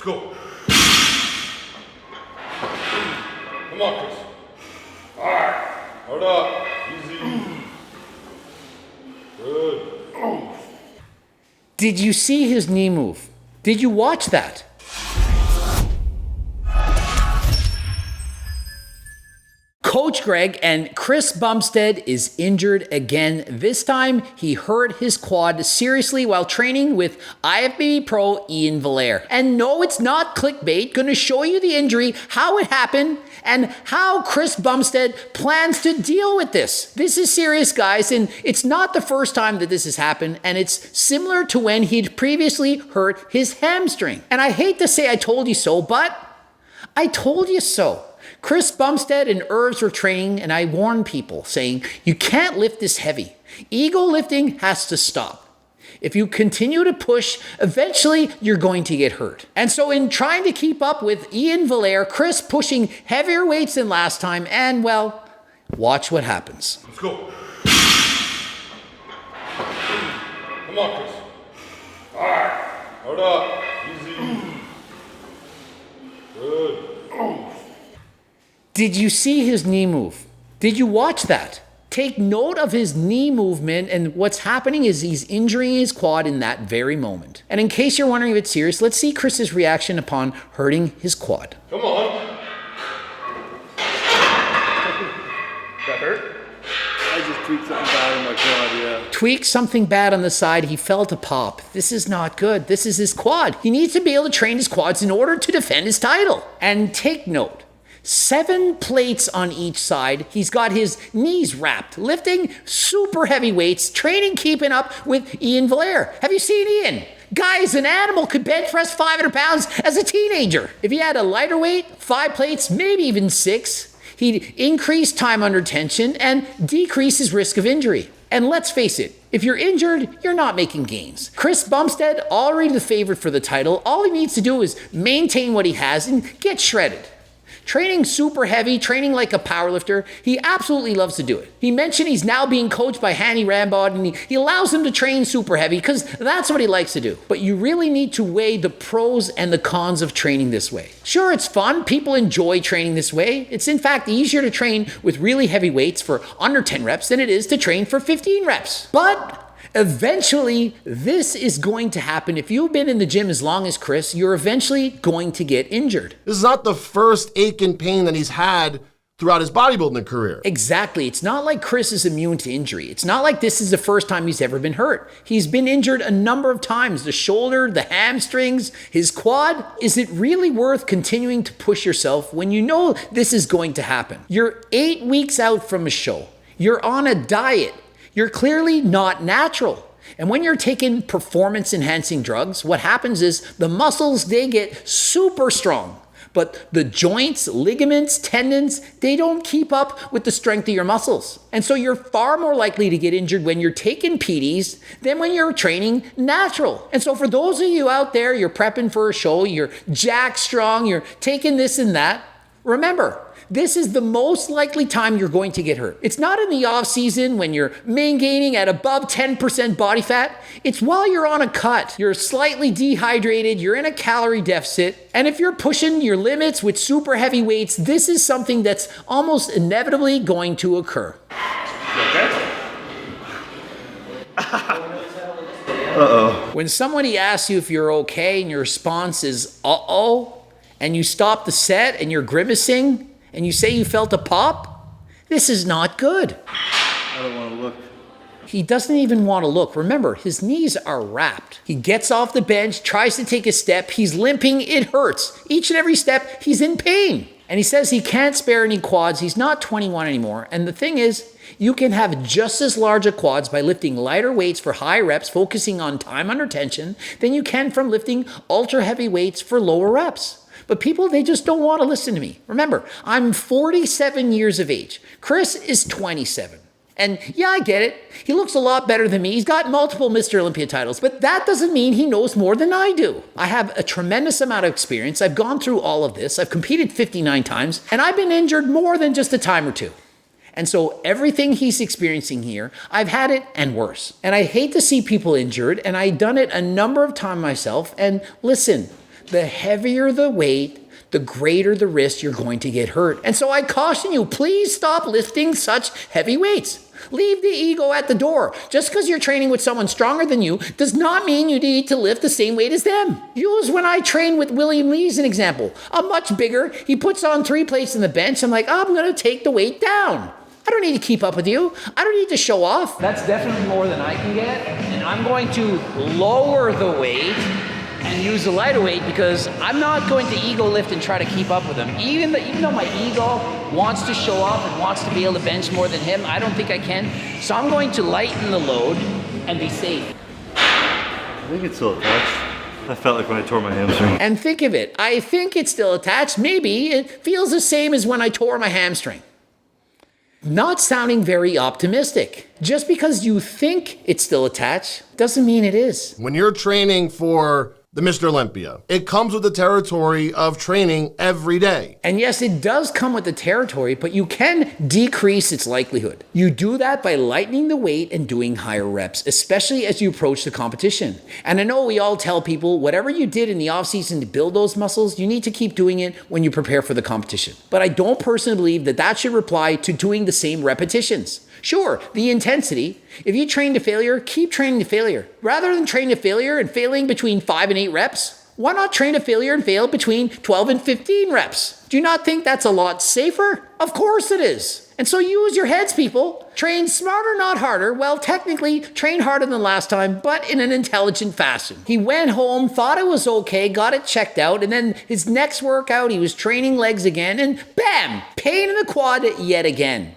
go. Come on, Chris. All right. Hold up. Easy. Good. Did you see his knee move? Did you watch that? Coach Greg and Chris Bumstead is injured again. This time, he hurt his quad seriously while training with IFBB Pro Ian Valere. And no, it's not clickbait. Gonna show you the injury, how it happened, and how Chris Bumstead plans to deal with this. This is serious, guys, and it's not the first time that this has happened, and it's similar to when he'd previously hurt his hamstring. And I hate to say I told you so, but I told you so. Chris Bumstead and Irvs were training, and I warned people, saying, you can't lift this heavy. Ego lifting has to stop. If you continue to push, eventually you're going to get hurt. And so in trying to keep up with Ian Valere, Chris pushing heavier weights than last time, and well, watch what happens. Let's go. Come on, Chris. All right. Hold up. Easy. Good. Did you see his knee move? Did you watch that? Take note of his knee movement, and what's happening is he's injuring his quad in that very moment. And in case you're wondering if it's serious, let's see Chris's reaction upon hurting his quad. Come on. That hurt? I just tweaked something bad in my quad, yeah. Tweaked something bad on the side, he felt a pop. This is not good. This is his quad. He needs to be able to train his quads in order to defend his title. And take note. 7 plates on each side. He's got his knees wrapped, lifting super heavy weights, training, keeping up with Ian Valere. Have you seen Ian? Guy is an animal, could bench press 500 pounds as a teenager. If he had a lighter weight, 5 plates, maybe even 6, he'd increase time under tension and decrease his risk of injury. And let's face it, if you're injured, you're not making gains. Chris Bumstead, already the favorite for the title, all he needs to do is maintain what he has and get shredded. Training super heavy, training like a powerlifter, he absolutely loves to do it. He mentioned he's now being coached by Hanny Rambod, and he allows him to train super heavy because that's what he likes to do. But you really need to weigh the pros and the cons of training this way. Sure, it's fun. People enjoy training this way. It's in fact easier to train with really heavy weights for under 10 reps than it is to train for 15 reps. But eventually, this is going to happen. If you've been in the gym as long as Chris, you're eventually going to get injured. This is not the first ache and pain that he's had throughout his bodybuilding career. Exactly. It's not like Chris is immune to injury. It's not like this is the first time he's ever been hurt. He's been injured a number of times. The shoulder, the hamstrings, his quad. Is it really worth continuing to push yourself when you know this is going to happen? You're 8 weeks out from a show. You're on a diet. You're clearly not natural. And when you're taking performance-enhancing drugs, what happens is the muscles, they get super strong. But the joints, ligaments, tendons, they don't keep up with the strength of your muscles. And so you're far more likely to get injured when you're taking PDs than when you're training natural. And so for those of you out there, you're prepping for a show, you're jack strong, you're taking this and that, remember, this is the most likely time you're going to get hurt. It's not in the off season when you're main gaining at above 10% body fat. It's while you're on a cut. You're slightly dehydrated, you're in a calorie deficit, and if you're pushing your limits with super heavy weights, this is something that's almost inevitably going to occur. Okay. Uh-oh. When somebody asks you if you're okay and your response is uh-oh, and you stop the set and you're grimacing, and you say you felt a pop, this is not good. I don't want to look. He doesn't even want to look. Remember, his knees are wrapped. He gets off the bench, tries to take a step. He's limping. It hurts. Each and every step, he's in pain. And he says he can't spare any quads. He's not 21 anymore. And the thing is, you can have just as large a quads by lifting lighter weights for high reps, focusing on time under tension, than you can from lifting ultra heavy weights for lower reps. But people, they just don't want to listen to me. Remember, I'm 47 years of age. Chris is 27. And yeah, I get it. He looks a lot better than me. He's got multiple Mr. Olympia titles, but that doesn't mean he knows more than I do. I have a tremendous amount of experience. I've gone through all of this. I've competed 59 times, and I've been injured more than just a time or two. And so everything he's experiencing here, I've had it and worse. And I hate to see people injured, and I've done it a number of times myself. And listen, The heavier the weight, the greater the risk you're going to get hurt. And so I caution you, please stop lifting such heavy weights. Leave the ego at the door. Just because you're training with someone stronger than you does not mean you need to lift the same weight as them. Use when I train with William Lee as an example. I'm much bigger. He puts on 3 plates on the bench. I'm like, oh, I'm going to take the weight down. I don't need to keep up with you. I don't need to show off. That's definitely more than I can get. And I'm going to lower the weight and use a lighter weight because I'm not going to ego lift and try to keep up with him. Even though my ego wants to show off and wants to be able to bench more than him, I don't think I can. So I'm going to lighten the load and be safe. I think it's still attached. I felt like when I tore my hamstring. And think of it, I think it's still attached. Maybe it feels the same as when I tore my hamstring. Not sounding very optimistic. Just because you think it's still attached doesn't mean it is. When you're training for the Mr. Olympia, it comes with the territory of training every day. And yes, it does come with the territory, but you can decrease its likelihood. You do that by lightening the weight and doing higher reps, especially as you approach the competition. And I know we all tell people, whatever you did in the off-season to build those muscles, you need to keep doing it when you prepare for the competition. But I don't personally believe that that should apply to doing the same repetitions. Sure, the intensity. If you train to failure, keep training to failure. Rather than train to failure and failing between 5 and 8 reps, why not train to failure and fail between 12 and 15 reps? Do you not think that's a lot safer? Of course it is. And so use your heads, people. Train smarter, not harder. Well, technically, train harder than last time, but in an intelligent fashion. He went home, thought it was okay, got it checked out, and then his next workout, he was training legs again, and bam, pain in the quad yet again.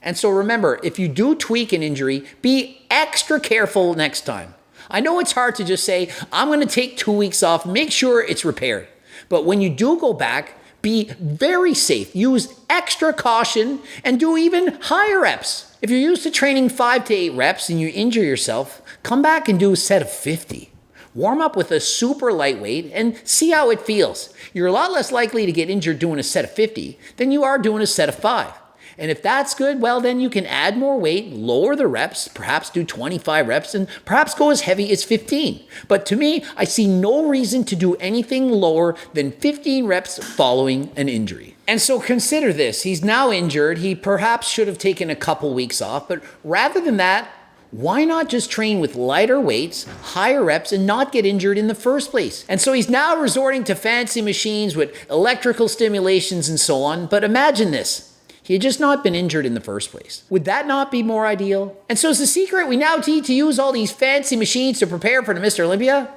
And so remember, if you do tweak an injury, be extra careful next time. I know it's hard to just say, I'm going to take 2 weeks off, make sure it's repaired. But when you do go back, be very safe. Use extra caution and do even higher reps. If you're used to training 5 to 8 reps and you injure yourself, come back and do a set of 50. Warm up with a super lightweight and see how it feels. You're a lot less likely to get injured doing a set of 50 than you are doing a set of 5. And if that's good, well, then you can add more weight, lower the reps, perhaps do 25 reps, and perhaps go as heavy as 15. But to me, I see no reason to do anything lower than 15 reps following an injury. And so consider this. He's now injured. He perhaps should have taken a couple weeks off, but rather than that, why not just train with lighter weights, higher reps, and not get injured in the first place? And so he's now resorting to fancy machines with electrical stimulations and so on. But imagine this. He had just not been injured in the first place. Would that not be more ideal? And so is the secret we now need to use all these fancy machines to prepare for the Mr. Olympia?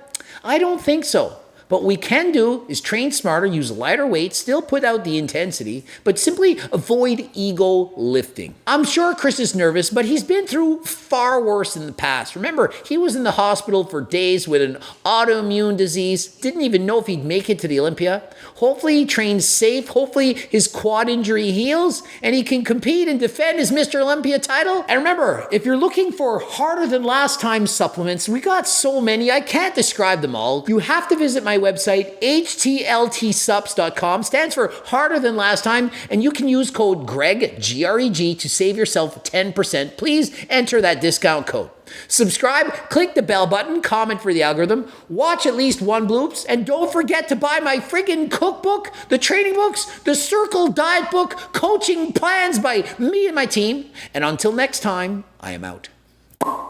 I don't think so. What we can do is train smarter, use lighter weights, still put out the intensity, but simply avoid ego lifting. I'm sure Chris is nervous, but he's been through far worse in the past. Remember, he was in the hospital for days with an autoimmune disease, didn't even know if he'd make it to the Olympia. Hopefully he trains safe, hopefully his quad injury heals, and he can compete and defend his Mr. Olympia title. And remember, if you're looking for harder than last time supplements, we got so many, I can't describe them all. You have to visit my website, htltsups.com, stands for harder than last time, and you can use code GREG, G-R-E-G, to save yourself 10%. Please enter that discount code. Subscribe, click the bell button, comment for the algorithm, watch at least one bloops, and don't forget to buy my friggin' cookbook, the training books, the Circle Diet book, coaching plans by me and my team. And until next time, I am out.